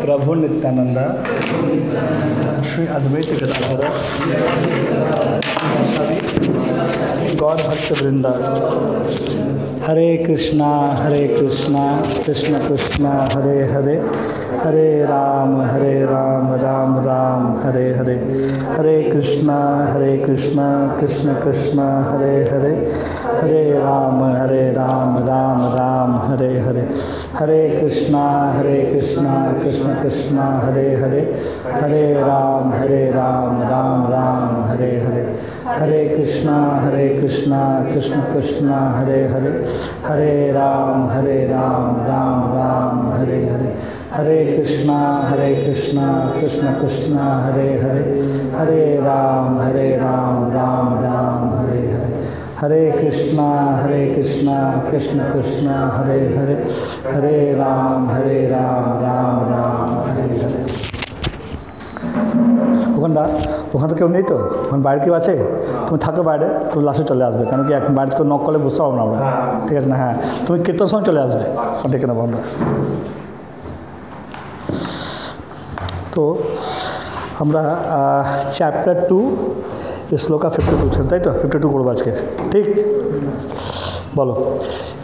प्रभु नित्यानंद श्री अद्वैत गदाधर गौर भक्त वृंदा। हरे कृष्णा कृष्ण कृष्णा हरे हरे, हरे राम राम राम हरे हरे। हरे कृष्णा कृष्ण कृष्ण हरे हरे, हरे राम राम राम हरे हरे। हरे कृष्णा कृष्ण कृष्ण हरे हरे, हरे राम राम राम हरे हरे। हरे कृष्णा कृष्ण कृष्ण हरे हरे, हरे राम राम राम हरे हरे। हरे कृष्णा कृष्ण कृष्ण हरे हरे, हरे राम राम राम हरे हरे। हरे कृष्णा कृष्ण कृष्ण हरे हरे, हरे राम राम राम हरे हरे। ওখানে তো কেউ নেই, তো ওখানে বাইরে কেউ আছে? তুমি থাকো বাইরে, তুমি লাস্টে চলে আসবে, কারণ কি এখন বাইরে কেউ নক করলে বুঝতে পারবো না আমরা, ঠিক আছে না? হ্যাঁ, তুমি কীর্তন সময় চলে আসবে, ডেকে নেবো আমরা। তো আমরা চ্যাপ্টার 2 শ্লোকা 52, তাই তো? 52 করবো আজকে, ঠিক? বলো।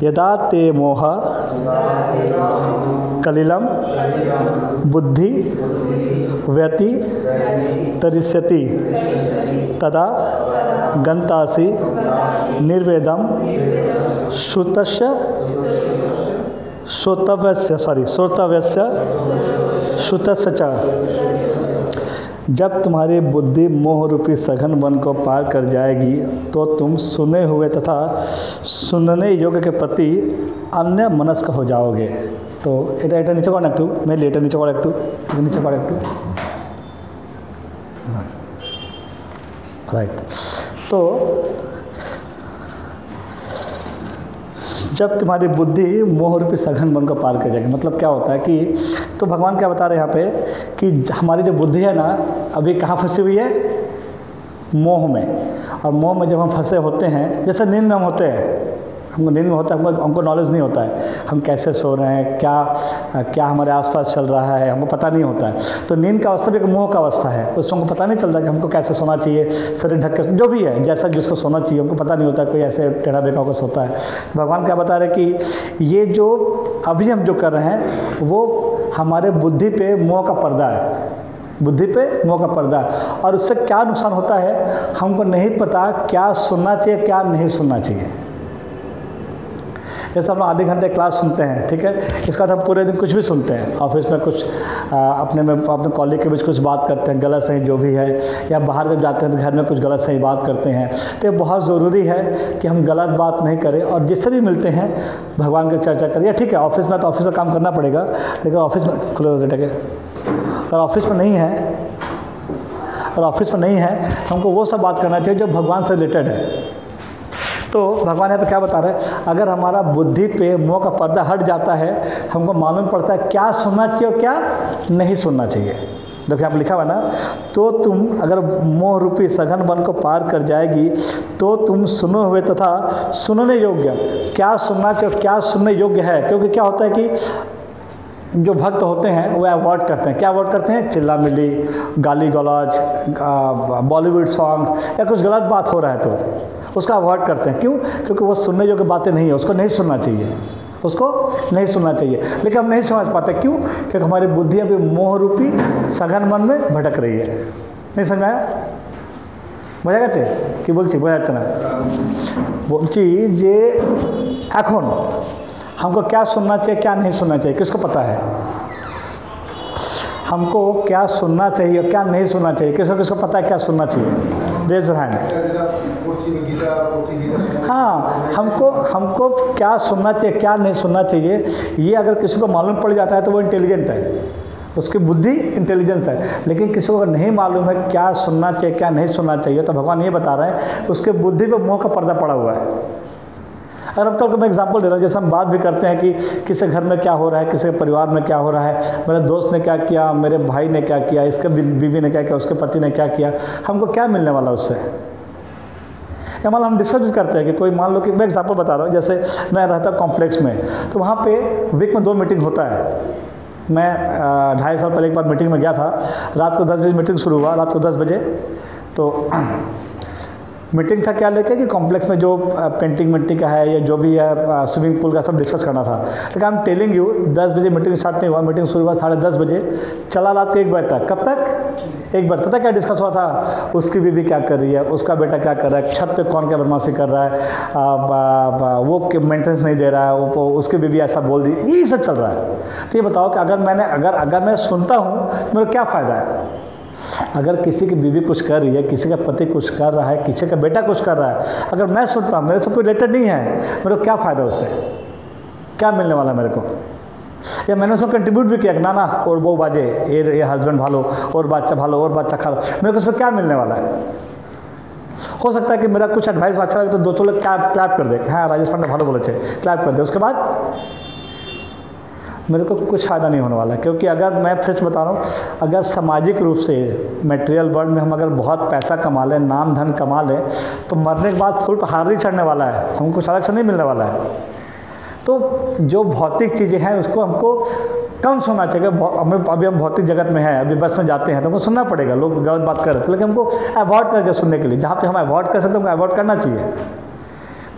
यदा ते मोह कलिलम बुद्धि व्यति तरिष्यति तदा गंतासि निर्वेदम श्रोतव्यस्य च। जब तुम्हारी बुद्धि मोह रूपी सघन वन को पार कर जाएगी तो तुम सुने हुए तथा सुनने योग्य के प्रति अन्य मनस्क हो जाओगे। तो এটা নিচে করেন একটু, মেনলি এটা নিচে করে একটু, নিচে করে একটু, राइट। तो जब तुम्हारी बुद्धि मोह रूपी सघन वन को पार कर जाएगी, मतलब क्या होता है कि, तो भगवान क्या बता रहे हैं यहाँ पे कि हमारी जो बुद्धि है ना, अभी कहाँ फंसी हुई है? मोह में। और मोह में जब हम फंसे होते हैं, जैसे नींद में हम होते हैं, हमको नींद में होता है, हमको नॉलेज नहीं होता है हम कैसे सो रहे हैं, क्या हमारे आसपास चल रहा है, हमको पता नहीं होता है। तो नींद का अवस्था भी एक मोह का अवस्था है, उसमें हमको पता नहीं चलता कि हमको कैसे सोना चाहिए, शरीर ढक के जो भी है, जैसा जिसको सोना चाहिए हमको पता नहीं होता, कोई ऐसे टेढ़ा बेका होकर सोता है। भगवान क्या बता रहे कि ये जो अभी हम जो कर रहे हैं वो हमारे बुद्धि पे मोह का पर्दा है, बुद्धि पे मोह का पर्दा है। और उससे क्या नुकसान होता है, हमको नहीं पता क्या सुनना चाहिए क्या नहीं सुनना चाहिए। जैसे हम लोग आधे घंटे क्लास सुनते हैं, ठीक है, इसका हम पूरे दिन कुछ भी सुनते हैं, ऑफिस में कुछ अपने कॉलीग के बीच कुछ बात करते हैं, गलत सही जो भी है, या बाहर जब जाते हैं तो घर में कुछ गलत सही बात करते हैं। तो ये बहुत ज़रूरी है कि हम गलत बात नहीं करें, और जिससे भी मिलते हैं भगवान की चर्चा करें। या ठीक है, ऑफिस में तो ऑफिस का काम करना पड़ेगा, लेकिन ऑफिस में खुले हो और ऑफिस में नहीं है, और ऑफिस में नहीं है हमको वो सब बात करना चाहिए जो भगवान से रिलेटेड है। तो भगवान यहाँ पे क्या बता रहे हैं, अगर हमारा बुद्धि पे मोह का पर्दा हट जाता है, हमको मालूम पड़ता है क्या सुनना चाहिए और क्या नहीं सुनना चाहिए। देखो यहाँ पे लिखा हुआ ना, तो तुम अगर मोह रूपी सघन वन को पार कर जाएगी तो तुम सुने हुए तथा सुनने योग्य, क्या सुनना चाहिए और क्या सुनने योग्य है। क्योंकि क्या होता है कि जो भक्त होते हैं वो अवॉइड करते हैं, क्या अवॉइड करते हैं? चिल्ला मिली, गाली गलौज, बॉलीवुड सॉन्ग्स, या कुछ गलत बात हो रहा है तो उसका अवॉइड करते हैं। क्यों? क्योंकि वो सुनने योग्य बातें नहीं है, उसको नहीं सुनना चाहिए, उसको नहीं सुनना चाहिए। लेकिन हम नहीं समझ पाते, क्यों? क्योंकि हमारी बुद्धि अभी मोह रूपी सघन मन में भटक रही है। नहीं समझ आया? বোঝা গেছে কি বলছি? বোঝা যাচ্ছে না? বলছি যে এখন हमको क्या सुनना चाहिए क्या नहीं सुनना चाहिए, किसको पता है? हमको क्या सुनना चाहिए और क्या नहीं सुनना चाहिए, किसको पता है क्या सुनना चाहिए? Raise your hand. हाँ, हमको क्या सुनना चाहिए क्या नहीं सुनना चाहिए, ये अगर किसी को मालूम पड़ जाता है तो वो इंटेलिजेंट है, उसकी बुद्धि इंटेलिजेंस है। लेकिन किसी को नहीं मालूम है क्या सुनना चाहिए क्या नहीं सुनना चाहिए, तो भगवान ये बता रहे हैं उसके बुद्धि पे मोह का पर्दा पड़ा हुआ है। अगर अब कल को मैं एग्जांपल दे रहा हूँ, जैसे हम बात भी करते हैं कि किसी घर में क्या हो रहा है, किसी के परिवार में क्या हो रहा है, मेरे दोस्त ने क्या किया, मेरे भाई ने क्या किया, इसके बीवी ने क्या किया, उसके पति ने क्या किया, हमको क्या मिलने वाला उससे। या मान लो हम डिस्कस करते हैं कि कोई, मान लो कि मैं एग्जांपल बता रहा हूँ, जैसे मैं रहता कॉम्प्लेक्स में, तो वहाँ पे वीक में 2 मीटिंग होता है, मैं 2.5 साल पहले एक बार मीटिंग में गया था। रात को 10 बजे मीटिंग शुरू हुआ, रात को 10 बजे। तो मीटिंग था क्या लेके कि कॉम्प्लेक्स में जो पेंटिंग वेंटिंग का है या जो भी है स्विमिंग पूल का सब डिस्कस करना था। लेकिन आई एम टेलिंग यू 10 बजे मीटिंग स्टार्ट नहीं हुआ, मीटिंग शुरू हुआ 10:30 बजे, चला रात के 1 बजे तक। कब तक? 1 बजे। पता क्या डिस्कस हुआ था? उसकी बीवी क्या कर रही है, उसका बेटा क्या कर रहा है, छत पे कौन क्या बदमाशी कर रहा है, वो मेंटेनेंस नहीं दे रहा है, वो उसकी बीवी ऐसा बोल दी, यही सब चल रहा है। तो ये बताओ कि अगर मैं सुनता हूँ तो मेरा क्या फ़ायदा है? अगर किसी की बीवी कुछ कर रही है, किसी का पति कुछ कर रहा है, किसी का बेटा कुछ कर रहा है, अगर मैं सुनता हूँ, मेरे से कोई रिलेटेड नहीं है, मेरे को क्या फ़ायदा उससे? क्या मिलने वाला मेरे को? या मैंने उसको कंट्रीब्यूट भी किया कि ना और वो बाजे ये हस्बैंड भालो और बाच्चा भालो और बाच्चा खा लो, मेरे को उसमें क्या मिलने वाला है? हो सकता है कि मेरा कुछ एडवाइस अच्छा लगे तो 2 लोग क्लैप कर दे, हाँ राजेश पांडे भालो बोले थे, क्लैप कर दे, उसके बाद मेरे को कुछ फ़ायदा नहीं होने वाला। क्योंकि अगर मैं फिर से बता रहा हूँ, अगर सामाजिक रूप से मटेरियल वर्ल्ड में हम अगर बहुत पैसा कमा लें, नाम धन कमा लें, तो मरने के बाद फुल पहाड़ नहीं चढ़ने वाला है, हमको कुछ अलग से नहीं मिलने वाला है। तो जो भौतिक चीज़ें हैं उसको हमको कम सुनना चाहिए। अभी हम भौतिक जगत में हैं, अभी बस में जाते हैं तो हमको सुनना पड़ेगा, लोग गलत बात कर रहे थे, लेकिन हमको अवॉइड करके सुनने के लिए, जहाँ पे हम अवॉइड कर सकते हैं हमको अवॉइड करना चाहिए।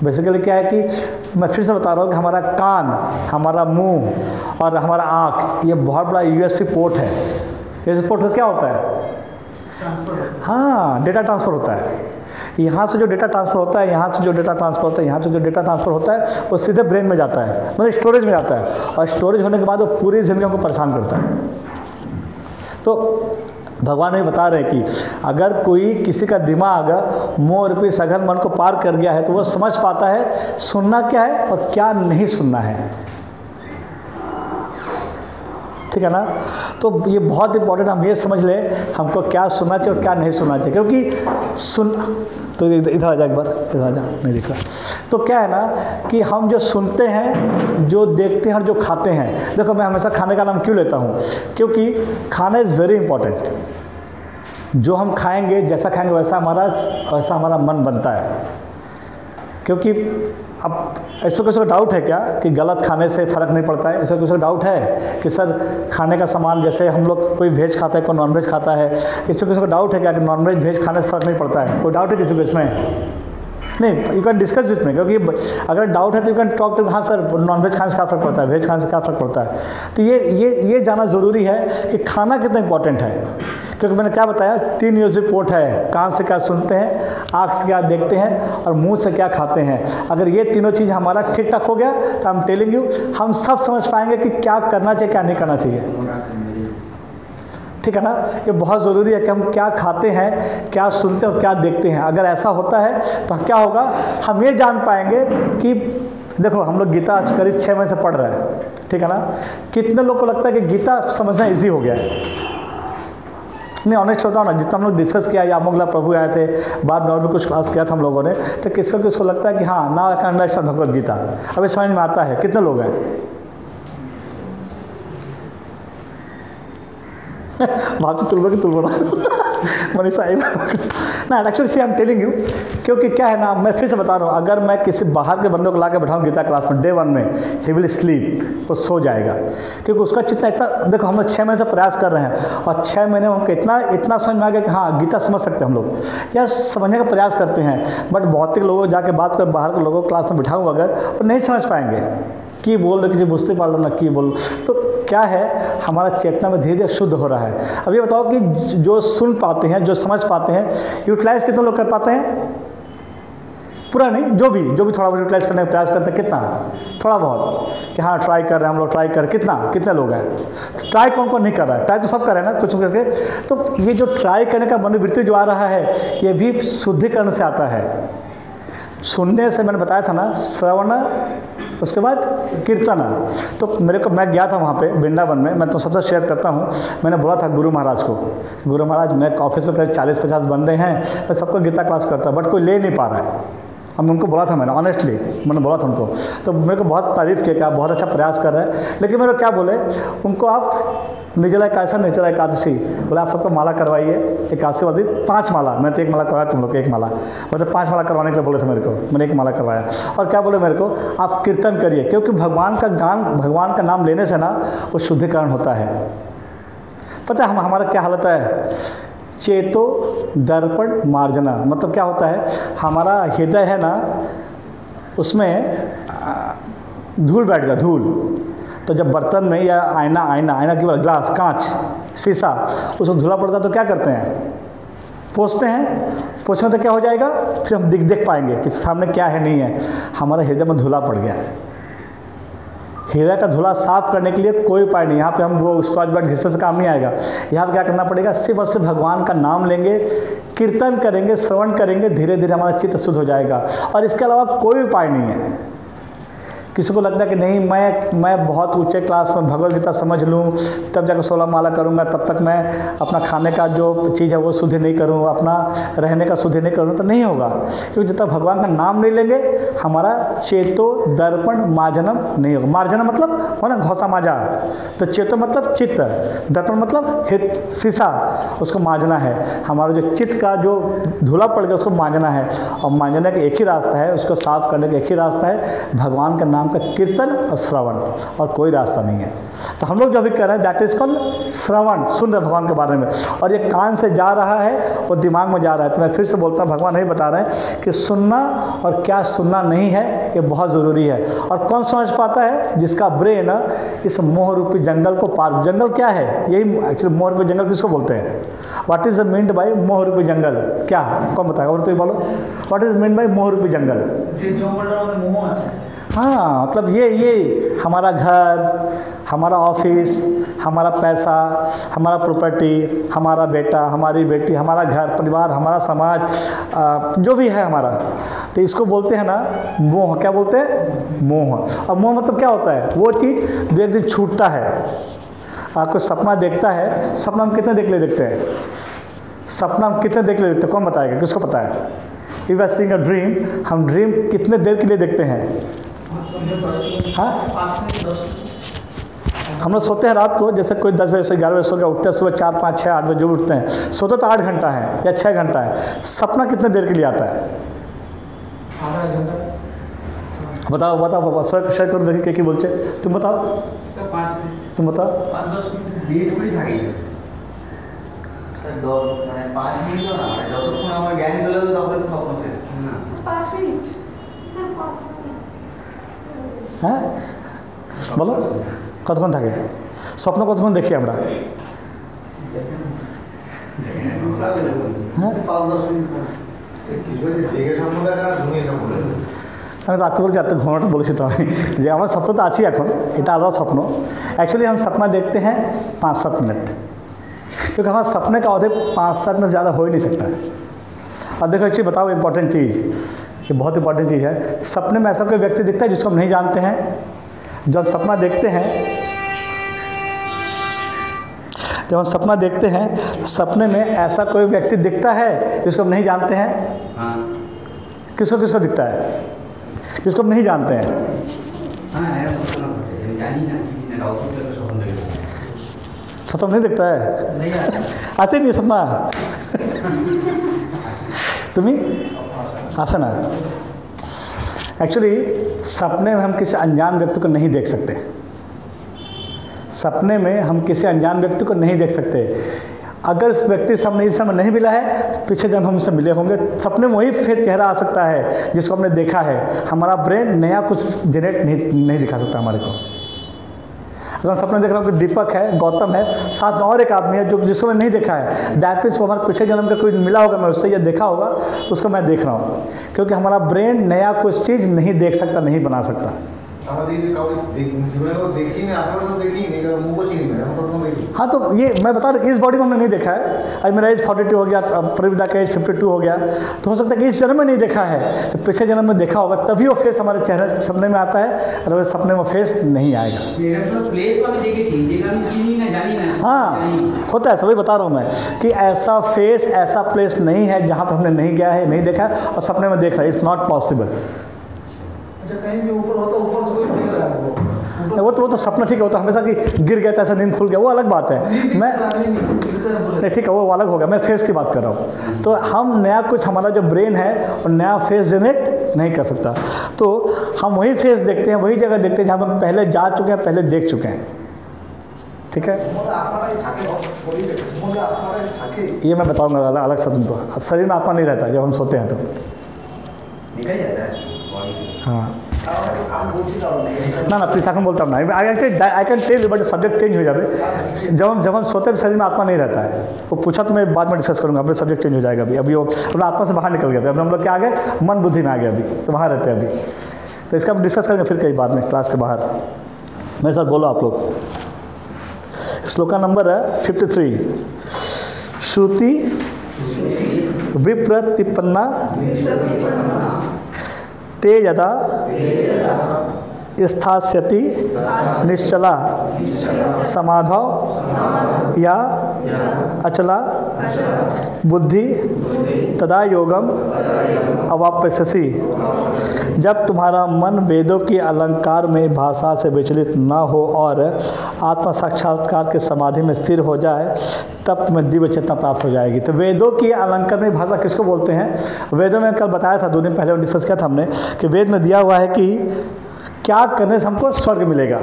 बेसिकली क्या है कि मैं फिर से बता रहा हूँ कि हमारा कान, हमारा मुंह और हमारा आँख, ये बहुत बड़ा यूएसबी पोर्ट है। यूएसबी पोर्ट से क्या होता है? ट्रांसफर। हाँ, डेटा ट्रांसफ़र होता है। यहाँ से जो डेटा ट्रांसफ़र होता है, यहाँ से जो डेटा ट्रांसफ़र होता है, यहाँ से जो डेटा ट्रांसफ़र होता है, वो सीधे ब्रेन में जाता है, मतलब स्टोरेज में जाता है। और स्टोरेज होने के बाद वो पूरी ज़िंदगी को परेशान करता है। तो भगवान ये बता रहे हैं कि अगर कोई किसी का दिमाग मोह रूपी सघन मन को पार कर गया है तो वो समझ पाता है सुनना क्या है और क्या नहीं सुनना है। ठीक है ना? तो ये बहुत इंपॉर्टेंट, हम ये समझ लें हमको क्या सुनना चाहिए और क्या नहीं सुनना चाहिए। क्योंकि तो इधर आ जा, एक बार इधर आ जा, नहीं दिख रहा। तो क्या है ना कि हम जो सुनते हैं, जो देखते हैं और जो खाते हैं, देखो मैं हमेशा खाने का नाम क्यों लेता हूँ? क्योंकि खाना इज़ वेरी इंपॉर्टेंट। जो हम खाएंगे, जैसा खाएंगे वैसा हमारा मन बनता है। क्योंकि अब इसमें किसी को डाउट है क्या कि गलत खाने से फ़र्क नहीं पड़ता है? इसमें किसी को डाउट है कि सर खाने का सामान, जैसे हम लोग कोई वेज खाता है, कोई नॉन वेज खाता है, इसमें किसी को डाउट है क्या कि नॉन वेज वेज खाने से फ़र्क नहीं पड़ता है? कोई डाउट है किसी को इसमें? नहीं, यू कैन डिस्कस इसमें। क्योंकि अगर डाउट है तो यू कैन टॉक टू, हाँ सर नॉन वेज खाने से क्या फ़र्क पड़ता है, वेज खाने से क्या फ़र्क पड़ता है? तो ये जानना ज़रूरी है कि खाना कितना इंपॉर्टेंट है। क्योंकि मैंने क्या बताया, 3 यूएसबी पोर्ट है, कान से क्या सुनते हैं, आँख से क्या देखते हैं और मुंह से क्या खाते हैं। अगर ये तीनों चीज़ हमारा ठीक ठाक हो गया तो आई एम टेलिंग यू, हम सब समझ पाएंगे कि क्या करना चाहिए, क्या नहीं करना चाहिए। ठीक है ना? ये बहुत ज़रूरी है कि हम क्या खाते हैं, क्या सुनते हैं और क्या देखते हैं। अगर ऐसा होता है तो क्या होगा, हम ये जान पाएंगे कि देखो हम लोग गीता करीब 6 महीने से पढ़ रहे हैं। ठीक है ना? कितने लोग को लगता है कि गीता समझना ईजी हो गया है? नहीं, ऑनेस्ट बताओ ना, जितना हम लोग डिस्कस किया, या अमोगला प्रभु आए थे, बाद में और भी कुछ क्लास किया था हम लोगों ने, तो किसको लगता है कि हाँ ना I can understand Bhagavad Gita, अभी समझ में आता है? कितने लोग हैं? भावती तुलबा की तुलबा मनीषा ना, actually see I am telling you, क्योंकि क्या है ना, मैं फिर से बता रहा हूँ, अगर मैं किसी बाहर के बंदे को ला के बैठाऊँ गीता क्लास में, डे 1 में ही विल स्लीप, वो सो जाएगा। क्योंकि उसका इतना देखो, हम लोग 6 महीने से प्रयास कर रहे हैं और 6 महीने में हमको इतना समझ में आ गया कि हाँ गीता समझ सकते हैं हम लोग, या समझने का प्रयास करते हैं। बट भौतिक लोगों जाके बात कर, बाहर के लोगों को क्लास में बिठाऊँ अगर, वो नहीं समझ पाएंगे कि बोल रहे कि जी बुझते पाल लो ना कि बोल। तो क्या है, हमारा चेतना में धीरे धीरे शुद्ध हो रहा है। अब ये बताओ कि जो सुन पाते हैं, जो समझ पाते हैं, यूटिलाइज कितने लोग कर पाते हैं? पूरा नहीं, जो भी थोड़ा बहुत यूटिलाइज करने का प्रयास करते हैं, कितना? थोड़ा बहुत, कि हाँ ट्राई कर रहे हैं हम लोग, ट्राई कर, कितने लोग हैं? ट्राई कौन नहीं कर रहा है? ट्राई तो सब कर रहे हैं ना कुछ करके। तो ये जो ट्राई करने का मनोवृत्ति जो आ रहा है, ये भी शुद्धिकरण से आता है। सुनने से मैंने बताया था ना, श्रवण, उसके बाद कीर्तन। तो मैं गया था वहाँ पे वृंदावन में, मैं तो सबसे शेयर करता हूँ। मैंने बोला था गुरु महाराज को, गुरु महाराज मैं ऑफिस में करीब 40-50 बंदे हैं, मैं सबको गीता क्लास करता हूँ, बट कोई ले नहीं पा रहा है। अब उनको बोला था मैंने, ऑनेस्टली मैंने बोला था उनको, तो मेरे को बहुत तारीफ़ किया कि आप बहुत अच्छा प्रयास कर रहे हैं। लेकिन मेरे को क्या बोले उनको, आप निर्जला एकादशी, निर्जला एकादशी बोले आप सबको माला करवाइए एकादशी वाले दिन 5 माला। मैं तो 1 माला करवाया, तुम लोग 1 माला, मतलब 5 माला करवाने के लिए बोले थे मेरे को, मैंने 1 माला करवाया। और क्या बोले मेरे को, आप कीर्तन करिए, क्योंकि भगवान का गान, भगवान का नाम लेने से ना वो शुद्धिकरण होता है। पता है हमारा क्या हालत है, चेतो दर्पण मार्जना, मतलब क्या होता है, हमारा हृदय है ना उसमें धूल बैठ गया, धूल। तो जब बर्तन में या आईना के बाद ग्लास, कांच, शीशा, उसमें धुला पड़ता है तो क्या करते हैं, पोंछते हैं, पोंछने तो क्या हो जाएगा, फिर हम देख पाएंगे कि सामने क्या है नहीं है। हमारा हृदय में धुला पड़ गया। हृदय का धुला साफ करने के लिए कोई उपाय नहीं। यहाँ पे हम वो स्कॉच ब्राइट घिसने से काम नहीं आएगा। यहाँ पे क्या करना पड़ेगा, सिर्फ और सिर्फ भगवान का नाम लेंगे, कीर्तन करेंगे, श्रवण करेंगे, धीरे धीरे हमारा चित्त शुद्ध हो जाएगा। और इसके अलावा कोई उपाय नहीं है। किसी को लगता है कि नहीं मैं बहुत ऊंचे क्लास में भगवत गीता समझ लूँ तब जाकर 16 माला करूँगा, तब तक मैं अपना खाने का जो चीज़ है वो शुद्ध नहीं करूँ, अपना रहने का शुद्ध नहीं करूँ, तो नहीं होगा। क्योंकि जब तक भगवान का नाम नहीं लेंगे हमारा चेतो दर्पण मार्जनम नहीं होगा। मार्जनम मतलब हो ना घोसा माजा, तो चेतो मतलब चित्त, दर्पण मतलब शीशा, उसको मांजना है। हमारा जो चित्त का जो धुला पड़ गया उसको मांजना है, और मांजने का एक ही रास्ता है, उसको साफ करने का एक ही रास्ता है, भगवान का नाम का कीर्तन और श्रवण, और कोई रास्ता नहीं है। तो हम लोग जो अभी कर रहे हैं दैट इज कॉल्ड श्रवण, सुन रहे भगवान के बारे में, और ये कान से जा रहा है और दिमाग में जा रहा है। तो मैं फिर से बोलता हूँ, भगवान नहीं बता रहे हैं कि सुनना और क्या सुनना नहीं है, ये बहुत ज़रूरी है। और कौन समझ पाता है, जिसका ब्रेन इस मोह रूपी जंगल को पार। जंगल क्या है, यही एक्चुअली मोह रूपी जंगल किसको बोलते हैं, व्हाट इज मीन्ड बाय मोह रूपी जंगल, क्या कौन बताएगा, और तो बोलो व्हाट इज मीन्ड बाय मोह रूपी जंगल। हाँ, मतलब ये हमारा घर, हमारा ऑफिस, हमारा पैसा, हमारा प्रॉपर्टी, हमारा बेटा, हमारी बेटी, हमारा घर परिवार, हमारा समाज, जो भी है हमारा, तो इसको बोलते हैं ना मोह। क्या बोलते हैं, मोह। और मोह मतलब क्या होता है, वो चीज़ जो एक दिन छूटता है। आपको सपना देखता है, सपना हम कितने देख ले देखते हैं, सपना हम कितने देख ले देखते हैं, कौन बताएगा, किसको पता है। If I seeing a dream, हम ड्रीम कितने देर के लिए देखते हैं, हाँ, हम लोग सोते हैं रात को, जैसे कोई 10 बजे से 11 बजे सो गया, उठते हैं सुबह 4, 5, 6, 8 बजे उठते हैं, सोते तो 8 घंटा है या 6 घंटा है। सपना कितने देर के लिए आता है, आधा घंटा। बताओ बताओ, शेयर करो देखिए क्या बोलते, तुम बताओ, 5 मिनट, तुम बताओ। 5-10 মিনিট ডেট করে থাকে স্যার, 5 মিনিট না, যতক্ষণ আমার জ্ঞান চলে যাবে তখন স্বপ্ন শেষ না। 5 মিনিট স্যার, 5 মিনিট। হ্যাঁ বলো, কতক্ষণ থাকে স্বপ্ন, কতক্ষণ দেখি আমরা, হ্যাঁ 5-10 মিনিট। আমি রাত্রে বলছি, রাত্রে ঘুমাটা বলেছি তো আমি, যে আমার স্বপ্ন তো আছি এখন, এটা আলাদা স্বপ্ন। एक्चुअली हम सपना देखते हैं 5-7 मिनट, क्योंकि हमारे सपने का अवधि 5-7 मिनट ज़्यादा हो ही नहीं सकता। और देखो एक्चुअली बताओ, इंपॉर्टेंट चीज़, ये बहुत इंपॉर्टेंट चीज़ है। सपने में ऐसा कोई व्यक्ति दिखता है जिसको हम नहीं जानते हैं। जब हम सपना देखते हैं, जब हम सपना देखते हैं तो सपने में ऐसा कोई व्यक्ति दिखता है जिसको हम नहीं जानते हैं। हाँ, किसको किसको दिखता है, जिसको हम नहीं जानते हैं। हाँ यार, सपना मैं जानी ना चीज़ ना, आउटपुट करके सपना देख सपना नहीं दिखता है, नहीं आता। आते नहीं सपना तुम्हें आसा ना। एक्चुअली सपने में हम किसी अनजान व्यक्ति को नहीं देख सकते, सपने में हम किसी अनजान व्यक्ति को नहीं देख सकते। अगर उस व्यक्ति से हमने इस समय नहीं मिला है तो पीछे जब हम उससे मिले होंगे, सपने में वही फिर चेहरा आ सकता है जिसको हमने देखा है। हमारा ब्रेन नया कुछ जनरेट नहीं दिखा सकता हमारे को। अगर हम सपने देख रहा हूँ कि दीपक है, गौतम है, साथ में और एक आदमी है जो जिसको मैं नहीं देखा है, दैट मीन्स वो हमारे पिछले जन्म का कोई मिला होगा, मैं उससे ये देखा होगा तो उसको मैं देख रहा हूँ। क्योंकि हमारा ब्रेन नया कुछ चीज़ नहीं देख सकता, नहीं बना सकता। हाँ तो ये मैं बता रहा हूँ इस बॉडी में हमने नहीं देखा है। अब मेरा एज 42 हो गया, प्रवीदा का एज 52 हो गया, तो हो सकता है कि इस जन्म में नहीं देखा है, तो पिछले जन्म में देखा होगा, तभी वो फेस हमारे चेहरे सपने में आता है, और वो सपने में फेस नहीं आएगा। हाँ होता है, सभी बता रहा हूँ मैं कि ऐसा फेस ऐसा प्लेस नहीं है जहाँ पर हमने नहीं गया है, नहीं देखा है और सपने में देख रहा है। It's not possible. अच्छा कहीं भी ऊपर होता ऊपर से कोई दिख रहा है वो तो सपना ठीक है, वो तो हमेशा कि गिर गया था ऐसा नींद खुल गया, वो अलग बात है। मैं नहीं ठीक है, वो अलग हो गया, मैं फेस की बात कर रहा हूँ। तो हम नया कुछ, हमारा जो ब्रेन है और नया फेस जनरेट नहीं कर सकता, तो हम वही फेस देखते हैं, वही जगह देखते हैं जहाँ हम पहले जा चुके हैं, पहले देख चुके हैं। ठीक है, ये मैं बताऊँगा अलग से तुमको। शरीर में आत्मा नहीं रहता जब हम सोते हैं तो निकल जाता है बॉडी से। हाँ ना प्लीज आखन बोलता हूँ ना, I can tell you but subject change हो जाए। जब हम सोते हैं शरीर में आत्मा नहीं रहता है। वो पूछा तो मैं बाद में डिस्कस करूँगा, अपने सब्जेक्ट चेंज हो जाएगा। अभी वो अपना आत्मा से बाहर निकल गया, अभी हम लोग क्या आ गए, मन बुद्धि में आ गया, अभी तो वहाँ रहते हैं अभी। तो इसका डिस्कस करेंगे फिर कई बाद में क्लास के बाहर। मेरे साथ बोलो आप लोग। श्लोक का नंबर है 53। श्रुति विप्रतिपन्ना ते यदा स्थास्यति निश्चला समाधौ या अचला बुद्धि तदा योगम अवाप्स्यसि। जब तुम्हारा मन वेदों के अलंकार में भाषा से विचलित न हो और आत्म साक्षात्कार के समाधि में स्थिर हो जाए, तब तुम्हें दिव्य चेतना प्राप्त हो जाएगी। तो वेदों की अलंकार में भाषा किसको बोलते हैं? वेदों में कल बताया था, 2 दिन पहले डिस्कस किया था हमने कि वेद में दिया हुआ है कि क्या करने से हमको स्वर्ग मिलेगा,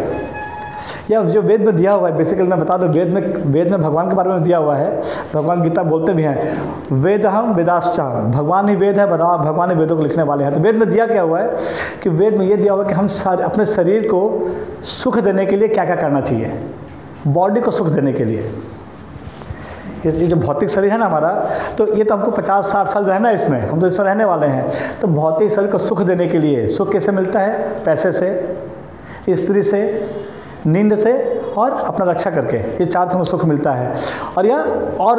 या जो वेद में दिया हुआ है। बेसिकली मैं बता दूं, वेद में भगवान के बारे में दिया हुआ है। भगवान गीता बोलते भी हैं वेद हम वेदाश्च, भगवान ही वेद है, भगवान ही वेदों को लिखने वाले हैं। तो वेद में दिया क्या हुआ है कि वेद में ये दिया हुआ है कि हम अपने शरीर को सुख देने के लिए क्या क्या करना चाहिए, बॉडी को सुख देने के लिए। ये जो भौतिक शरीर है ना हमारा, तो ये तो हमको 50-60 साल रहना है इसमें, हम तो इसमें रहने वाले हैं। तो भौतिक शरीर को सुख देने के लिए, सुख कैसे मिलता है? पैसे से, स्त्री से, नींद से और अपना रक्षा करके, ये 4 हमें सुख मिलता है। और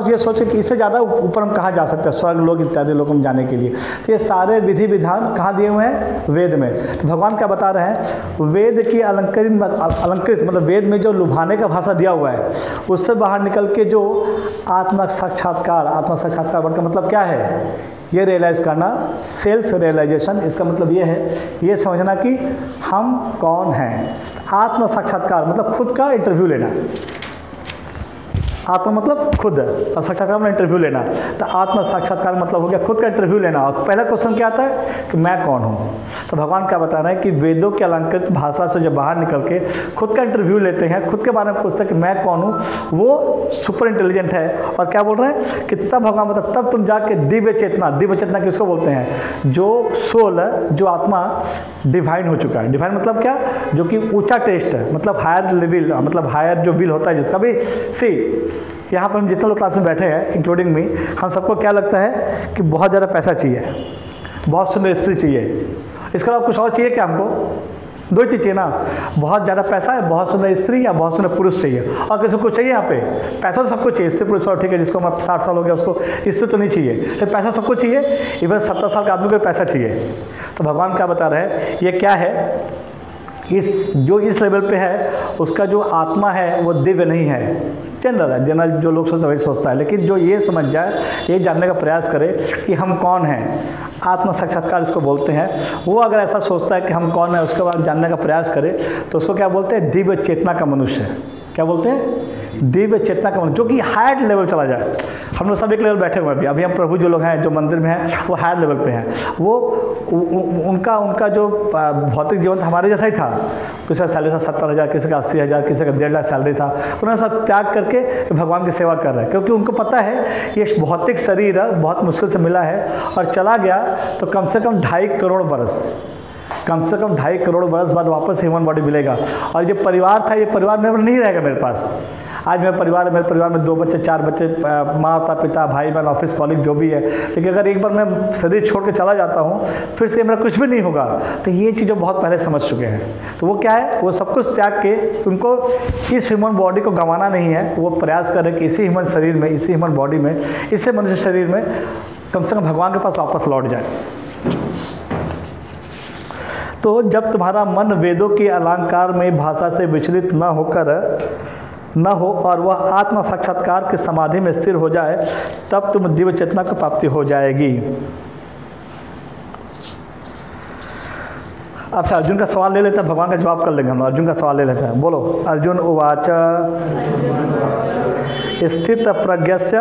ये सोचें कि इससे ज़्यादा ऊपर हम कहाँ जा सकते हैं, स्वर्ग लोग इत्यादि लोग हम जाने के लिए। तो ये सारे विधि विधान कहाँ दिए हुए हैं? वेद में। तो भगवान क्या बता रहे हैं? वेद की अलंकृत मतलब वेद में जो लुभाने का भाषा दिया हुआ है, उससे बाहर निकल के जो आत्म साक्षात्कार वर्ड का मतलब क्या है? ये रियलाइज़ करना, सेल्फ रियलाइजेशन। इसका मतलब ये है, ये समझना कि हम कौन हैं। आत्म साक्षात्कार मतलब खुद का इंटरव्यू लेना। आत्मा मतलब खुद, और साक्षात्कार में इंटरव्यू लेना। तो आत्म साक्षात्कार मतलब हो गया खुद का इंटरव्यू लेना। और पहला क्वेश्चन क्या आता है कि मैं कौन हूँ? तो भगवान क्या बता रहे हैं कि वेदों के अलंकृत भाषा से जब बाहर निकल के खुद का इंटरव्यू लेते हैं, खुद के बारे में पूछते हैं कि मैं कौन हूँ, वो सुपर इंटेलिजेंट है। और क्या बोल रहे हैं कि तब भगवान मतलब तब तुम जाके दिव्य चेतना किसको बोलते हैं? जो सोल, जो आत्मा डिवाइन हो चुका है। डिवाइन मतलब क्या? जो कि ऊंचा टेस्ट है, मतलब हायर लेवल, मतलब हायर जो विल होता है जिसका भी। सी यहाँ पर हम जितने लोग क्लास में बैठे हैं इंक्लूडिंग मी, हम सबको क्या लगता है कि बहुत ज़्यादा पैसा चाहिए, बहुत सुंदर स्त्री चाहिए, इसके अलावा कुछ और चाहिए क्या हमको? 2 चीज़ चाहिए ना, बहुत ज़्यादा पैसा है, बहुत सुंदर स्त्री या बहुत सुंदर पुरुष चाहिए। और किसी को चाहिए यहाँ पे? पैसा तो सबको चाहिए, स्त्री पुरुष और ठीक है, जिसको 60 साल हो गया उसको स्त्री तो नहीं चाहिए, तो पैसा सबको चाहिए। इवन 70 साल के आदमी को पैसा चाहिए। तो भगवान क्या बता रहे हैं, ये क्या है? इस लेवल पे है, उसका जो आत्मा है वो दिव्य नहीं है। जनरल जो लोग सोचते वही सोचता है। लेकिन जो ये समझ जाए, ये जानने का प्रयास करे कि हम कौन हैं, आत्म साक्षात्कार इसको बोलते हैं, वो अगर ऐसा सोचता है कि हम कौन है, उसके बाद जानने का प्रयास करे, तो उसको क्या बोलते हैं? दिव्य चेतना का मनुष्य। क्या बोलते हैं? दिव्य चेतना का मनुष्य, जो कि हायर लेवल चला जाए। हम लोग सब एक लेवल बैठे हुए हैं अभी हम प्रभु जो लोग हैं, जो मंदिर में हैं, वो हायर लेवल पे हैं। वो उनका जो भौतिक जीवन हमारे जैसा ही था। किसी का सैलरी था 70,000, किसी का 80,000, किसी का 1.5 लाख सैलरी था। उन्होंने सब त्याग करके भगवान की सेवा कर रहे हैं, क्योंकि उनको पता है ये भौतिक शरीर बहुत मुश्किल से मिला है, और चला गया तो कम से कम 2.5 करोड़ बरस, कम से कम 2.5 करोड़ बरस बाद वापस ह्यूमन बॉडी मिलेगा। और जो परिवार था, ये परिवार मेरे नहीं रहेगा मेरे पास। आज मेरे परिवार में 2 बच्चे 4 बच्चे, माता पिता भाई बहन ऑफिस कॉलेज जो भी है, लेकिन अगर एक बार मैं शरीर छोड़ के चला जाता हूँ फिर से मेरा कुछ भी नहीं होगा। तो ये चीज़ें बहुत पहले समझ चुके हैं। तो वो क्या है, वो सब कुछ त्याग के उनको इस ह्यूमन बॉडी को गंवाना नहीं है। वो प्रयास करें कि इसी ह्यूमन शरीर में, इसी ह्यूमन बॉडी में, इसी मनुष्य शरीर में कम से कम भगवान के पास वापस लौट जाए। तो जब तुम्हारा मन वेदों के अलंकार में भाषा से विचलित न हो और वह आत्म साक्षात्कार के समाधि में स्थिर हो जाए, तब तुम दिव्य चेतना को प्राप्ति हो जाएगी। अच्छा, अर्जुन का सवाल ले लेते हैं, भगवान का जवाब कर लेंगे हम। अर्जुन का सवाल ले लेते हैं, बोलो। अर्जुन उवाच स्थित प्रज्ञस्य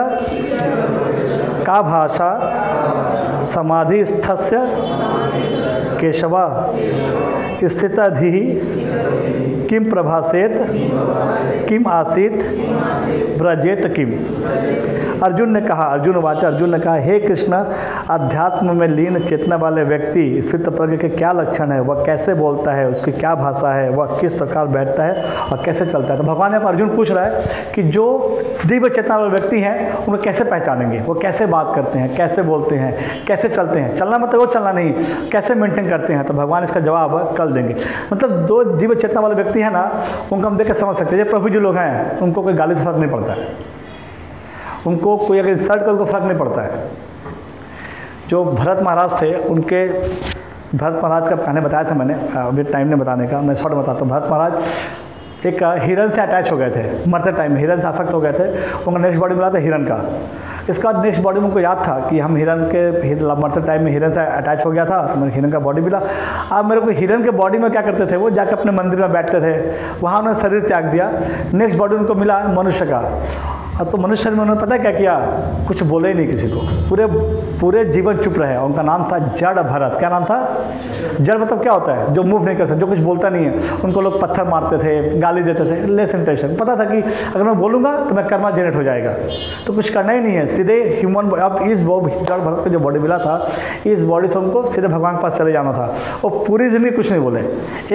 का भाषा समाधि स्थस्य केशवा स्थिताधि किम प्रभासेत किम आसीत व्रजेत किम। अर्जुन ने कहा, अर्जुन वाचा, अर्जुन ने कहा, हे कृष्ण, अध्यात्म में लीन चेतना वाले व्यक्ति स्थित प्रज्ञ के क्या लक्षण है, वह कैसे बोलता है, उसकी क्या भाषा है, वह किस प्रकार बैठता है और कैसे चलता है। तो भगवान यहाँ पर अर्जुन पूछ रहा है कि जो दिव्य चेतना वाले व्यक्ति हैं उनको कैसे पहचानेंगे, वो कैसे बात करते हैं, कैसे बोलते हैं, कैसे चलते हैं। चलना मतलब वो चलना नहीं, कैसे मेंटेन करते हैं। तो भगवान इसका जवाब कल देंगे। मतलब दो दिव्य चेतना वाले व्यक्ति हैं ना, उनको हम देख के समझ सकते हैं। जो प्रभु जी लोग हैं उनको कोई गाली से फर्क नहीं पड़ता है, उनको कोई अगर इंसल्ट कर उनको फर्क नहीं पड़ता है। जो भरत महाराज थे, उनके भरत महाराज का पहले बताया था मैंने, अभी टाइम नहीं बताने का, मैं शॉर्ट बताता हूँ। भरत महाराज एक हिरन से अटैच हो गए थे, मरते टाइम हिरन से आसक्त हो गए थे। उनका नेक्स्ट बॉडी मिला था हिरन का। इसका बाद नेक्स्ट बॉडी में उनको याद था कि हम हिरन के मरते टाइम में हिरन से अटैच हो गया था, तो मेरे हिरन का बॉडी मिला। अब मेरे को हिरन के बॉडी में क्या करते थे, वो जाकर अपने मंदिर में बैठते थे, वहाँ उन्होंने शरीर त्याग दिया। नेक्स्ट बॉडी उनको मिला मनुष्य का। अब तो मनुष्य में उन्होंने पता है क्या किया, कुछ बोले ही नहीं किसी को, पूरे जीवन चुप रहे। उनका नाम था जड़ भरत। क्या नाम था? जड़ मतलब क्या होता है? जो मूव नहीं कर सकता, जो कुछ बोलता नहीं है। उनको लोग पत्थर मारते थे, गाली देते थे, लेस इंटेंशन। पता था कि अगर मैं बोलूँगा तो मैं कर्मा जनरेट हो जाएगा, तो कुछ करना ही नहीं है, सीधे ह्यूमन। अब इस जड़ भरत को जो बॉडी मिला था, इस बॉडी से उनको सीधे भगवान के पास चले जाना था। और पूरी जिंदगी कुछ नहीं बोले।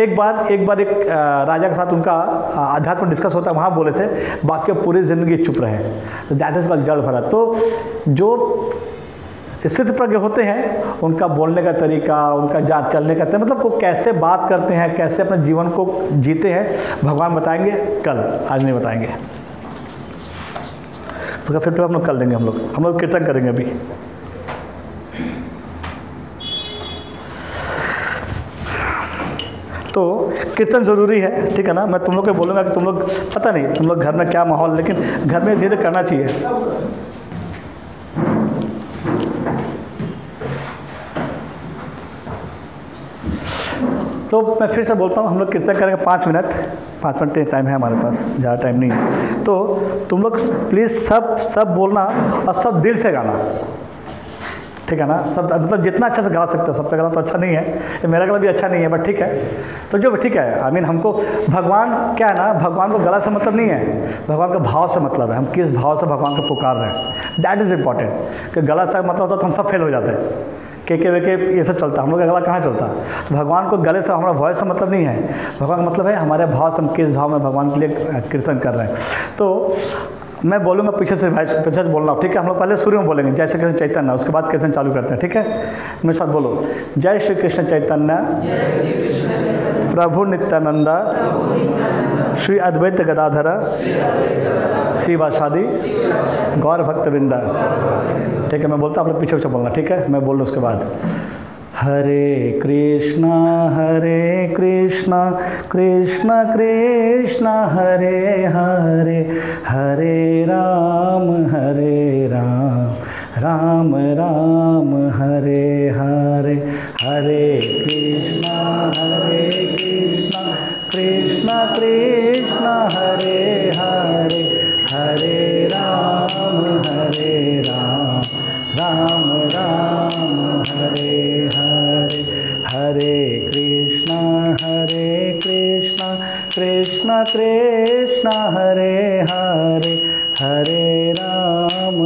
एक बार एक राजा के साथ उनका अध्यात्म डिस्कस होता है, वहाँ बोले थे, बाकी पूरी जिंदगी चुप रहे। तो दैट इज कॉल्ड जड़ भरत। तो जो स्थित प्रज्ञ होते हैं, उनका बोलने का तरीका, उनका चलने का तरीका, मतलब वो कैसे बात करते हैं, कैसे अपने जीवन को जीते हैं, भगवान बताएंगे कल, आज नहीं बताएंगे। तो फिर हम लोग कल देंगे। हम लोग कीर्तन करेंगे अभी। तो कीर्तन ज़रूरी है, ठीक है ना। मैं तुम लोग को बोलूँगा कि तुम लोग, पता नहीं तुम लोग घर में क्या माहौल, लेकिन घर में धीरे करना चाहिए। तो मैं फिर से बोलता हूँ, हम लोग कीर्तन करेंगे 5 मिनट टाइम है हमारे पास, ज़्यादा टाइम नहीं है। तो तुम लोग प्लीज़ सब बोलना और सब दिल से गाना, ठीक है ना। सब मतलब जितना अच्छा से गा सकते हो। सब पे गला तो अच्छा नहीं है, ये मेरा गला भी अच्छा नहीं है, बट ठीक है। तो जो ठीक है, आई मीन हमको भगवान क्या है ना, भगवान को गला से मतलब नहीं है, भगवान का भाव से मतलब है। हम किस भाव से भगवान को पुकार रहे हैं, दैट इज़ इम्पॉर्टेंट। कि गला से मतलब होता तो हम सब फेल हो जाते हैं। के वे ये सब चलता, हम लोग का गला कहाँ चलता। तो भगवान को गले से, हमारा वॉइस से मतलब नहीं है। भगवान का मतलब है हमारे भाव से, हम किस भाव में भगवान के लिए कीर्तन कर रहे हैं। तो मैं बोलूँगा पीछे से बोलना, ठीक है। हम लोग पहले शुरू में बोलेंगे जय श्री कृष्ण चैतन्य, उसके बाद कीर्तन चालू करते हैं, ठीक है। मेरे साथ बोलो, जय श्री कृष्ण चैतन्य प्रभु नित्यानंद श्री अद्वैत गदाधर शिवासादि गौर भक्त वृंदा, ठीक है। मैं बोलता हूँ, आप लोग पीछे बोलना, ठीक है। मैं बोल लूँ उसके बाद। हरे कृष्णा कृष्ण कृष्ण हरे हरे, हरे राम राम राम हरे हरे, हरे कृष्णा कृष्ण कृष्ण हरे हरे, हरे राम राम राम हरे हरे, हरे कृष्णा कृष्ण कृष्ण हरे हरे, हरे राम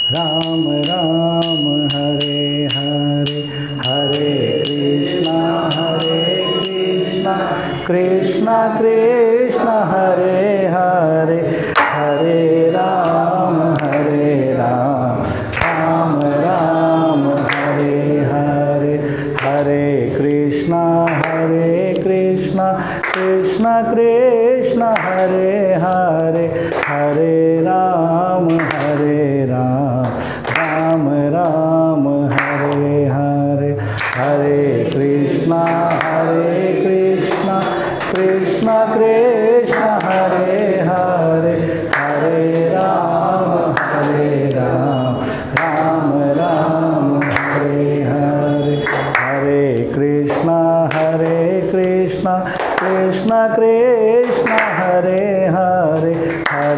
राम राम हरे हरे, हरे कृष्णा कृष्ण कृष्ण हरे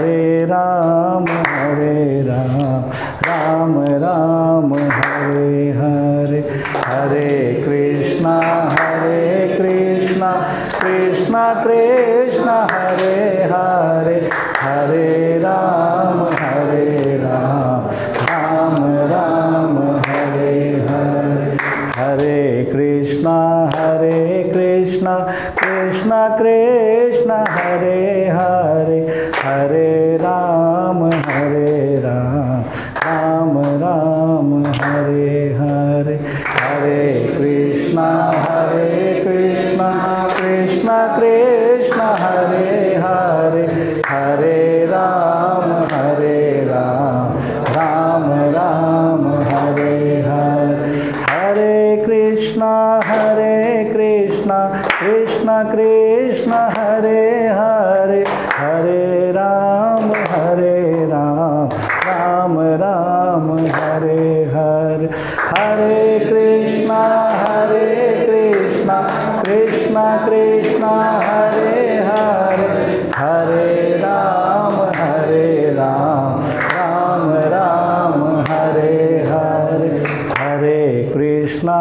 हरे राम राम राम हरे हरे, हरे कृष्णा कृष्णा कृष्णा हरे हरे, हरे राम राम राम हरे हरे, हरे कृष्णा कृष्णा कृष्णा हरे हरे, हरे राम राम राम हरे हरे, हरे कृष्णा कृष्णा कृष्णा हरे हरे, हरे राम राम राम हरे हरे, हरे कृष्णा कृष्णा कृष्णा हरे हरे, हरे राम राम राम हरे हरे, हरे कृष्णा कृष्णा कृष्णा हरे हरे, हरे राम राम राम हरे हरे, हरे कृष्णा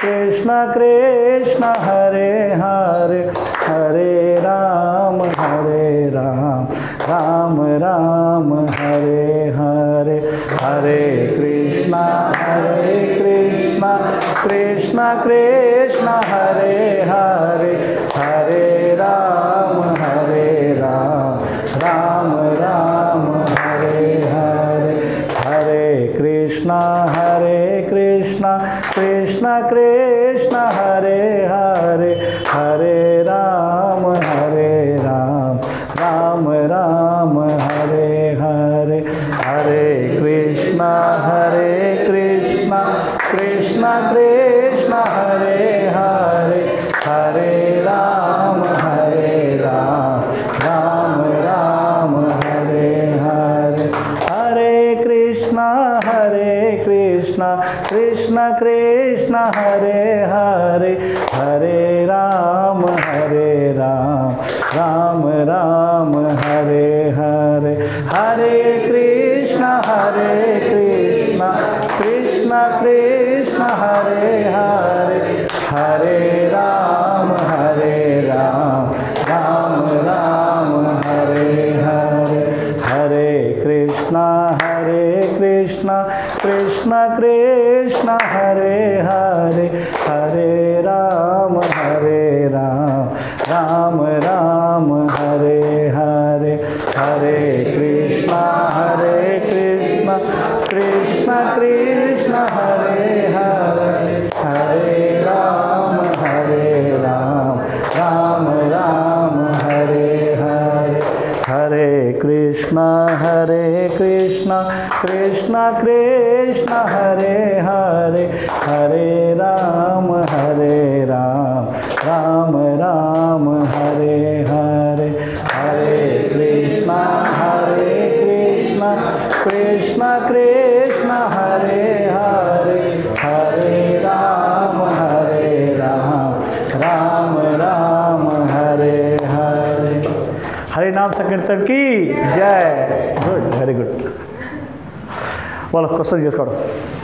कृष्णा कृष्णा हरे हरे, हरे राम राम राम हरे हरे, हरे कृष्णा कृष्णा कृष्णा हरे हरे, हरे राम राम राम हरे हरे, हरे कृष्णा कृष्णा कृष्णा हरे हरे, हरे राम राम राम हरे हरे, हरे कृष्णा कृष्णा कृष्णा हरे हरे, हरे राम राम राम हरे हरे, हरे कृष्णा कृष्णा कृष्णा हरे हरे, हरे राम राम राम हरे हरे, हरे कृष्णा कृष्णा कृष्णा हरे हरे, हरे राम राम राम हरे हरे, हरे कृष्णा कृष्णा कृष्णा हरे हरे, हरे राम राम राम हरे हरे, हरे कृष्णा कृष्णा कृष्णा हरे हरे, हरे राम राम राम हरे हरे, हरे कृष्णा कृष्णा कृष्णा हरे हरे, हरे राम राम राम हरे हरे, हरे कृष्णा कृष्णा हरे हरे, हरे राम राम राम हरे हरे। हरे नाम संकीर्तन की जय। Good, very good. बोलो क्वेश्चन करो।